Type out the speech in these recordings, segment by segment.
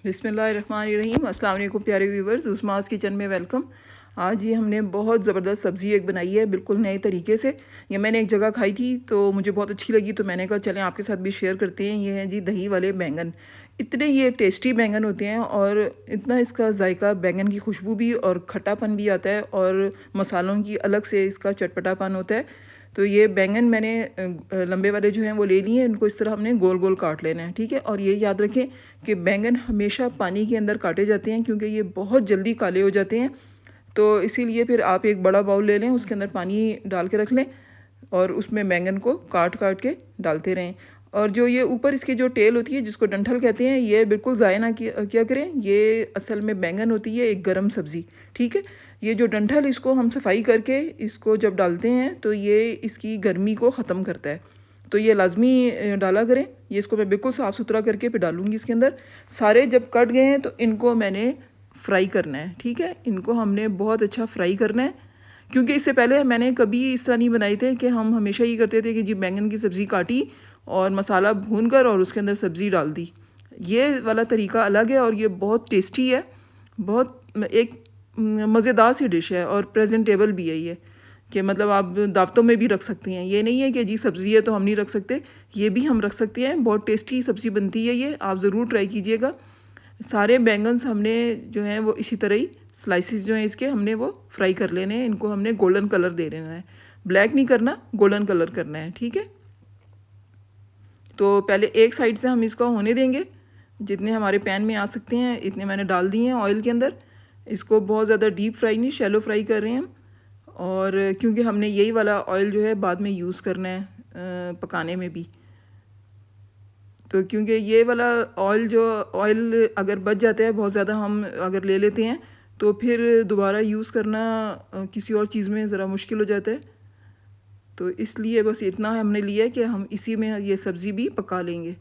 बिस्मिल्लाहिर्रहमानिर्रहीम। अस्सलाम वालेकुम प्यारे व्यूवर्स, उस्मास किचन में वेलकम। आज ये हमने बहुत ज़बरदस्त सब्ज़ी एक बनाई है बिल्कुल नए तरीके से। ये मैंने एक जगह खाई थी तो मुझे बहुत अच्छी लगी, तो मैंने कहा चलें आपके साथ भी शेयर करते हैं। ये हैं जी दही वाले बैंगन। इतने ये टेस्टी बैंगन होते हैं और इतना इसका जायका, बैंगन की खुशबू भी और खट्टापन भी आता है और मसालों की अलग से इसका चटपटापन होता है। तो ये बैंगन मैंने लंबे वाले जो हैं वो ले लिए हैं। इनको इस तरह हमने गोल गोल काट लेना है, ठीक है। और ये याद रखें कि बैंगन हमेशा पानी के अंदर काटे जाते हैं क्योंकि ये बहुत जल्दी काले हो जाते हैं। तो इसीलिए फिर आप एक बड़ा बाउल ले लें, उसके अंदर पानी डाल के रख लें और उसमें बैंगन को काट काट के डालते रहें। और जो ये ऊपर इसकी जो टेल होती है जिसको डंठल कहते हैं, ये बिल्कुल ज़ाया ना क्या करें। ये असल में बैंगन होती है एक गरम सब्ज़ी, ठीक है। ये जो डंठल, इसको हम सफाई करके इसको जब डालते हैं तो ये इसकी गर्मी को ख़त्म करता है। तो ये लाजमी डाला करें। ये इसको मैं बिल्कुल साफ़ सुथरा करके फिर डालूँगी इसके अंदर। सारे जब कट गए हैं तो इनको मैंने फ्राई करना है, ठीक है। इनको हमने बहुत अच्छा फ्राई करना है क्योंकि इससे पहले मैंने कभी इस तरह नहीं बनाए थे कि हम हमेशा ये करते थे कि जी बैंगन की सब्ज़ी काटी और मसाला भून कर और उसके अंदर सब्ज़ी डाल दी। ये वाला तरीका अलग है और ये बहुत टेस्टी है, बहुत एक मज़ेदार सी डिश है और प्रेजेंटेबल भी है ये, कि मतलब आप दावतों में भी रख सकती हैं। ये नहीं है कि जी सब्ज़ी है तो हम नहीं रख सकते, ये भी हम रख सकते हैं। बहुत टेस्टी सब्ज़ी बनती है ये, आप ज़रूर ट्राई कीजिएगा। सारे बैंगन्स हमने जो हैं वो इसी तरह ही स्लाइसिस जो हैं इसके हमने वो फ्राई कर लेने हैं। इनको हमने गोल्डन कलर दे देना है, ब्लैक नहीं करना, गोल्डन कलर करना है, ठीक है। तो पहले एक साइड से हम इसको होने देंगे, जितने हमारे पैन में आ सकते हैं इतने मैंने डाल दिए हैं ऑयल के अंदर। इसको बहुत ज़्यादा डीप फ्राई नहीं, शैलो फ्राई कर रहे हैं हम। और क्योंकि हमने यही वाला ऑयल जो है बाद में यूज़ करना है पकाने में भी, तो क्योंकि ये वाला ऑयल अगर बच जाता है बहुत ज़्यादा, हम अगर ले लेते हैं तो फिर दोबारा यूज़ करना किसी और चीज़ में ज़रा मुश्किल हो जाता है। तो इसलिए बस इतना हमने लिया है कि हम इसी में ये सब्ज़ी भी पका लेंगे।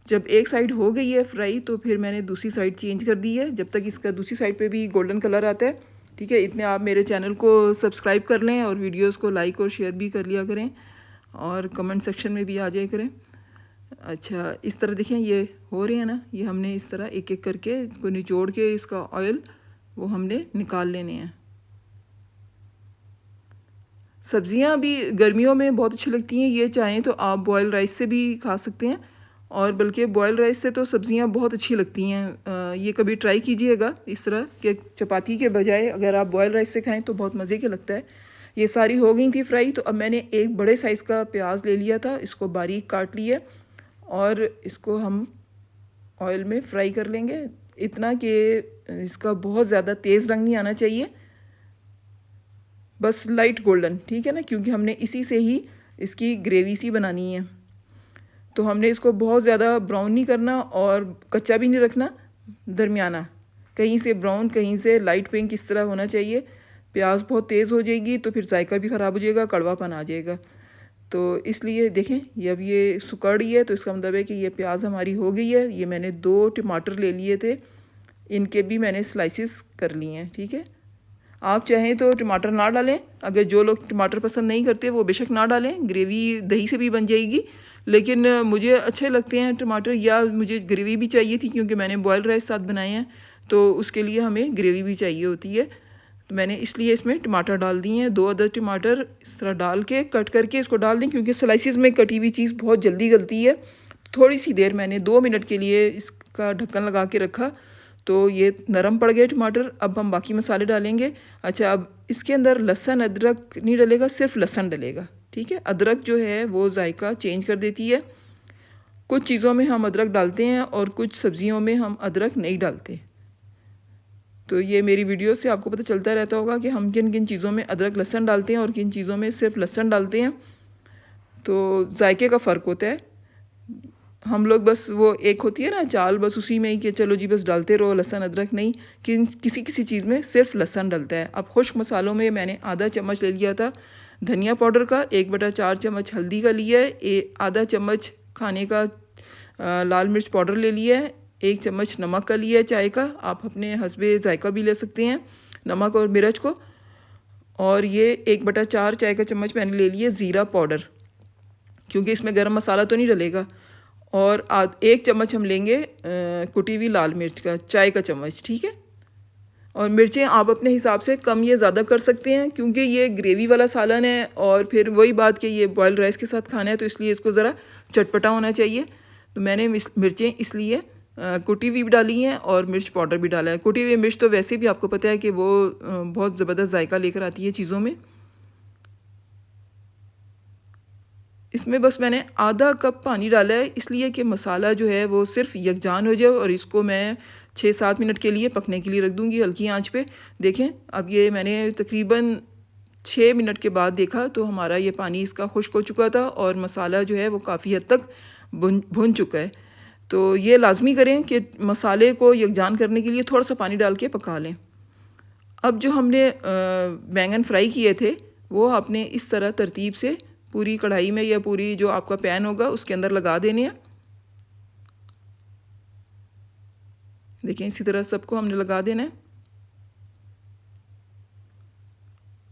जब एक साइड हो गई है फ्राई तो फिर मैंने दूसरी साइड चेंज कर दी है, जब तक इसका दूसरी साइड पे भी गोल्डन कलर आता है, ठीक है। इतने आप मेरे चैनल को सब्सक्राइब कर लें और वीडियोस को लाइक और शेयर भी कर लिया करें और कमेंट सेक्शन में भी आ जाया करें। अच्छा, इस तरह देखें ये हो रहे हैं ना, ये हमने इस तरह एक एक करके इसको निचोड़ के इसका ऑयल वो हमने निकाल लेने हैं। सब्ज़ियाँ भी गर्मियों में बहुत अच्छी लगती हैं। ये चाहें तो आप बॉयल राइस से भी खा सकते हैं, और बल्कि बॉयल राइस से तो सब्ज़ियाँ बहुत अच्छी लगती हैं। ये कभी ट्राई कीजिएगा इस तरह कि चपाती के बजाय अगर आप बॉयल राइस से खाएं तो बहुत मज़े के लगता है। ये सारी हो गई थी फ्राई, तो अब मैंने एक बड़े साइज़ का प्याज ले लिया था, इसको बारीक काट लिया और इसको हम ऑयल में फ्राई कर लेंगे। इतना कि इसका बहुत ज़्यादा तेज़ रंग नहीं आना चाहिए, बस लाइट गोल्डन, ठीक है ना, क्योंकि हमने इसी से ही इसकी ग्रेवी सी बनानी है। तो हमने इसको बहुत ज़्यादा ब्राउन नहीं करना और कच्चा भी नहीं रखना, दरमियाना, कहीं से ब्राउन कहीं से लाइट पिंक, इस तरह होना चाहिए। प्याज बहुत तेज़ हो जाएगी तो फिर जायका भी ख़राब हो जाएगा, कड़वापन आ जाएगा। तो इसलिए देखें ये अब ये सुकड़ रही है, तो इसका मतलब है कि ये प्याज हमारी हो गई है। ये मैंने 2 टमाटर ले लिए थे, इनके भी मैंने स्लाइसिस कर लिए हैं, ठीक है। आप चाहें तो टमाटर ना डालें, अगर जो लोग टमाटर पसंद नहीं करते वो बेशक ना डालें, ग्रेवी दही से भी बन जाएगी। लेकिन मुझे अच्छे लगते हैं टमाटर, या मुझे ग्रेवी भी चाहिए थी क्योंकि मैंने बॉयल राइस साथ बनाए हैं, तो उसके लिए हमें ग्रेवी भी चाहिए होती है। तो मैंने इसलिए इसमें टमाटर डाल दिए हैं। 2 अदर टमाटर इस तरह डाल के कट करके इसको डाल दें, क्योंकि स्लाइसिस में कटी हुई चीज़ बहुत जल्दी गलती है। थोड़ी सी देर मैंने 2 मिनट के लिए इसका ढक्कन लगा के रखा तो ये नरम पड़ गए टमाटर। अब हम बाकी मसाले डालेंगे। अच्छा, अब इसके अंदर लहसुन अदरक नहीं डलेगा, सिर्फ लहसुन डलेगा, ठीक है। अदरक जो है वो जायका चेंज कर देती है। कुछ चीज़ों में हम अदरक डालते हैं और कुछ सब्ज़ियों में हम अदरक नहीं डालते। तो ये मेरी वीडियो से आपको पता चलता रहता होगा कि हम किन किन चीज़ों में अदरक लहसुन डालते हैं और किन चीज़ों में सिर्फ लहसुन डालते हैं। तो जायके का फ़र्क होता है। हम लोग बस वो एक होती है ना चाल, बस उसी में ही कि चलो जी बस डालते रहो लहसुन अदरक, नहीं, किसी किसी चीज़ में सिर्फ लहसुन डलता है। अब खुश्क मसालों में मैंने आधा चम्मच ले लिया था धनिया पाउडर का, 1/4 चम्मच हल्दी का लिया है, आधा चम्मच खाने का लाल मिर्च पाउडर ले लिया है, 1 चम्मच नमक का लिया है चाय का, आप अपने हस्बे जायका भी ले सकते हैं नमक और मिर्च को। और ये 1/4 चाय का चम्मच मैंने ले लिया ज़ीरा पाउडर, क्योंकि इसमें गरम मसाला तो नहीं डलेगा। और 1 चम्मच हम लेंगे कुटी हुई लाल मिर्च का, चाय का चम्मच, ठीक है। और मिर्चें आप अपने हिसाब से कम या ज़्यादा कर सकते हैं, क्योंकि ये ग्रेवी वाला सालन है और फिर वही बात कि ये बॉयल्ड राइस के साथ खाना है, तो इसलिए इसको ज़रा चटपटा होना चाहिए। तो मैंने मिर्चें इसलिए कुटी हुई भी डाली हैं और मिर्च पाउडर भी डाला है। कुटी हुई मिर्च तो वैसे भी आपको पता है कि वो बहुत ज़बरदस्त जायका लेकर आती है चीज़ों में। इसमें बस मैंने आधा कप पानी डाला है, इसलिए कि मसाला जो है वो सिर्फ यकजान हो जाए, और इसको मैं 6-7 मिनट के लिए पकने के लिए रख दूँगी हल्की आंच पे। देखें, अब ये मैंने तकरीबन 6 मिनट के बाद देखा तो हमारा ये पानी इसका खुश्क हो चुका था और मसाला जो है वो काफ़ी हद तक भुन चुका है। तो ये लाजमी करें कि मसाले को यकजान करने के लिए थोड़ा सा पानी डाल के पका लें। अब जो हमने बैंगन फ्राई किए थे वो आपने इस तरह तरतीब से पूरी कढ़ाई में या पूरी जो आपका पैन होगा उसके अंदर लगा देने हैं। देखें, इसी तरह सबको हमने लगा देना है।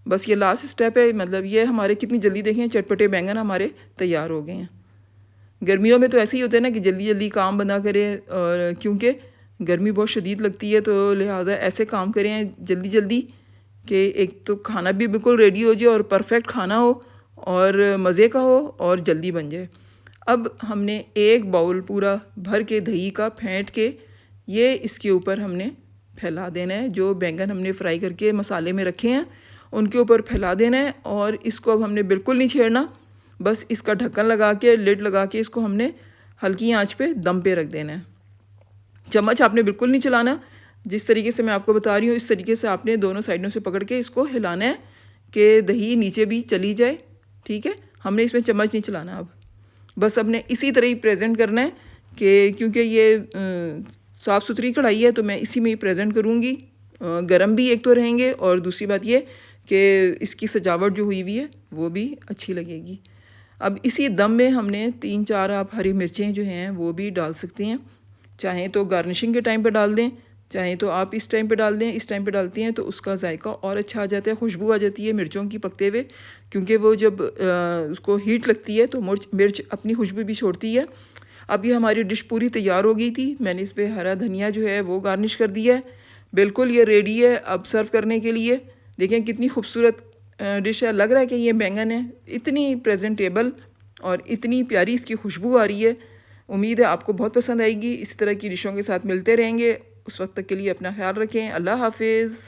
बस ये लास्ट स्टेप है, मतलब ये हमारे कितनी जल्दी देखें चटपटे बैंगन हमारे तैयार हो गए हैं। गर्मियों में तो ऐसे ही होता है ना कि जल्दी जल्दी काम बना करें, और क्योंकि गर्मी बहुत शदीद लगती है तो लिहाजा ऐसे काम करें जल्दी जल्दी कि एक तो खाना भी बिल्कुल रेडी हो जाए और परफेक्ट खाना हो और मज़े का हो और जल्दी बन जाए। अब हमने 1 बाउल पूरा भर के दही का फेंट के ये इसके ऊपर हमने फैला देना है। जो बैंगन हमने फ्राई करके मसाले में रखे हैं उनके ऊपर फैला देना है, और इसको अब हमने बिल्कुल नहीं छेड़ना। बस इसका ढक्कन लगा के, लिड लगा के इसको हमने हल्की आंच पे दम पे रख देना है। चम्मच आपने बिल्कुल नहीं चलाना, जिस तरीके से मैं आपको बता रही हूँ इस तरीके से आपने दोनों साइडों से पकड़ के इसको हिलाना है कि दही नीचे भी चली जाए, ठीक है। हमने इसमें चम्मच नहीं चलाना। अब बस हमने इसी तरह ही प्रेजेंट करना है कि क्योंकि ये साफ़ सुथरी कढ़ाई है तो मैं इसी में ही प्रेजेंट करूँगी। गरम भी एक तो रहेंगे, और दूसरी बात ये कि इसकी सजावट जो हुई हुई है वो भी अच्छी लगेगी। अब इसी दम में हमने 3-4 आप हरी मिर्चें जो हैं वो भी डाल सकते हैं, चाहें तो गार्निशिंग के टाइम पे डाल दें, चाहें तो आप इस टाइम पे डाल दें। इस टाइम पे डालती हैं तो उसका जायका और अच्छा आ जाता है, खुशबू आ जाती है मिर्चों की पकते हुए, क्योंकि वो जब उसको हीट लगती है तो मिर्च अपनी खुशबू भी छोड़ती है। अब ये हमारी डिश पूरी तैयार हो गई थी। मैंने इस पर हरा धनिया जो है वो गार्निश कर दिया है। बिल्कुल ये रेडी है अब सर्व करने के लिए। देखें कितनी खूबसूरत डिश है, लग रहा है कि ये बैंगन है, इतनी प्रेजेंटेबल और इतनी प्यारी इसकी खुशबू आ रही है। उम्मीद है आपको बहुत पसंद आएगी। इसी तरह की डिशों के साथ मिलते रहेंगे। उस वक्त तक के लिए अपना ख्याल रखें। अल्लाह हाफिज़।